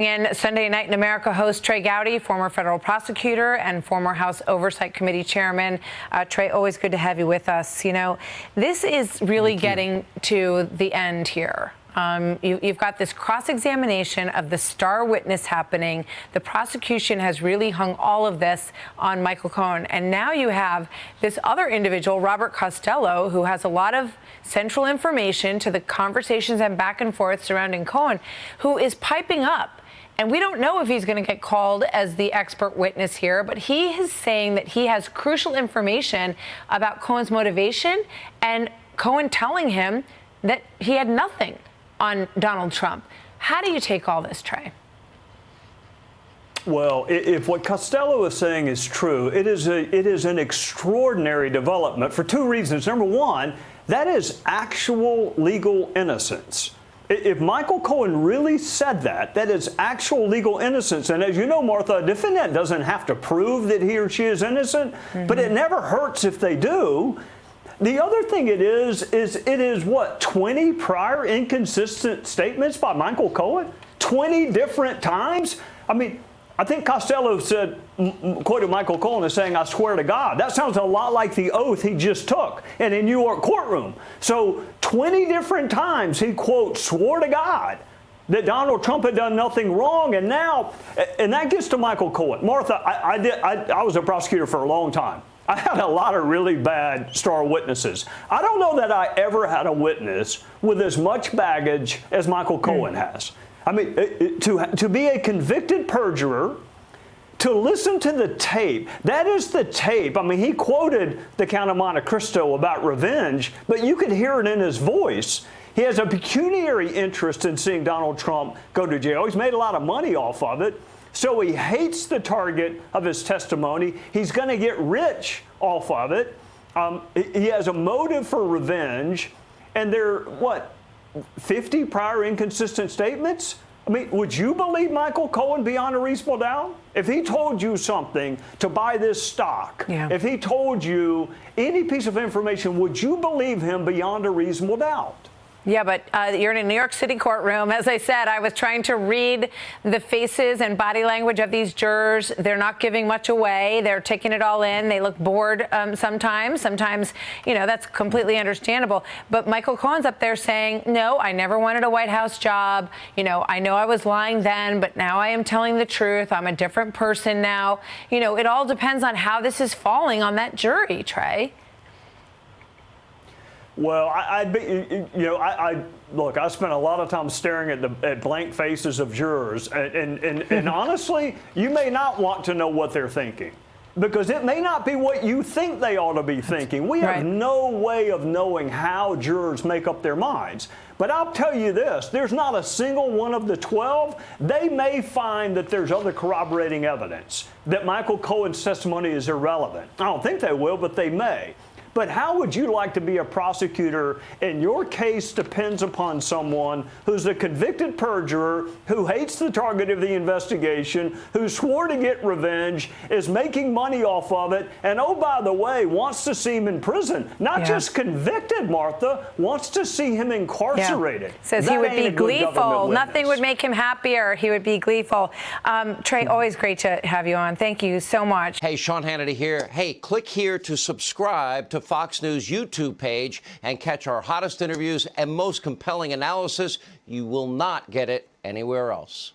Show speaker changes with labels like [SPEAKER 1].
[SPEAKER 1] And Sunday Night in America host Trey Gowdy, former federal prosecutor and former House Oversight Committee chairman. Trey, always good to have you with us. You know, this is really getting to the end here. You've got this cross-examination of the star witness happening. The prosecution has really hung all of this on Michael Cohen. And now you have this other individual, Robert Costello, who has a lot of central information to the conversations and back and forth surrounding Cohen, who is piping up. And we don't know if he's going to get called as the expert witness here, but he is saying that he has crucial information about Cohen's motivation and Cohen telling him that he had nothing on Donald Trump. How do you take all this, Trey?
[SPEAKER 2] Well, if what Costello is saying is true, it is an extraordinary development for two reasons. Number one, that is actual legal innocence. If Michael Cohen really said that, that is actual legal innocence. And as you know, Martha, a defendant doesn't have to prove that he or she is innocent, but it never hurts if they do. The other thing it is what, 20 prior inconsistent statements by Michael Cohen? 20 different times? I mean, I think Costello said, quoted Michael Cohen as saying, "I swear to God." That sounds a lot like the oath he just took in a New York courtroom. So 20 different times he, quote, swore to God that Donald Trump had done nothing wrong. And now, and that gets to Michael Cohen. Martha, I was a prosecutor for a long time. I had a lot of really bad star witnesses. I don't know that I ever had a witness with as much baggage as Michael Cohen has. I mean, to be a convicted perjurer, to listen to the tape, that is the tape. I mean, he quoted the Count of Monte Cristo about revenge, but you could hear it in his voice. He has a pecuniary interest in seeing Donald Trump go to jail. He's made a lot of money off of it. So he hates the target of his testimony. He's going to get rich off of it. He has a motive for revenge. And there, what, 50 prior inconsistent statements? I mean, would you believe Michael Cohen beyond a reasonable doubt? If he told you something to buy this stock, if he told you any piece of information, would you believe him beyond a reasonable doubt?
[SPEAKER 1] Yeah, but you're in a New York City courtroom. As I said, I was trying to read the faces and body language of these jurors. They're not giving much away. They're taking it all in. They look bored sometimes. Sometimes, you know, that's completely understandable. But Michael Cohen's up there saying, no, I never wanted a White House job. You know I was lying then, but now I am telling the truth. I'm a different person now. You know, it all depends on how this is falling on that jury, Trey.
[SPEAKER 2] Well, look, I spent a lot of time staring at blank faces of jurors, and honestly, you may not want to know what they're thinking, because it may not be what you think they ought to be thinking. We have no way of knowing how jurors make up their minds. But I'll tell you this, there's not a single one of the 12. They may find that there's other corroborating evidence, that Michael Cohen's testimony is irrelevant. I don't think they will, but they may. But how would you like to be a prosecutor and your case depends upon someone who's a convicted perjurer, who hates the target of the investigation, who swore to get revenge, is making money off of it, and oh, by the way, wants to see him in prison? Not just convicted, Martha, wants to see him incarcerated.
[SPEAKER 1] Says he would be gleeful. Nothing would make him happier. He would be gleeful. Trey, always great to have you on. Thank you so much.
[SPEAKER 3] Hey, Sean Hannity here. Hey, click here to subscribe to Fox News YouTube page and catch our hottest interviews and most compelling analysis. You will not get it anywhere else.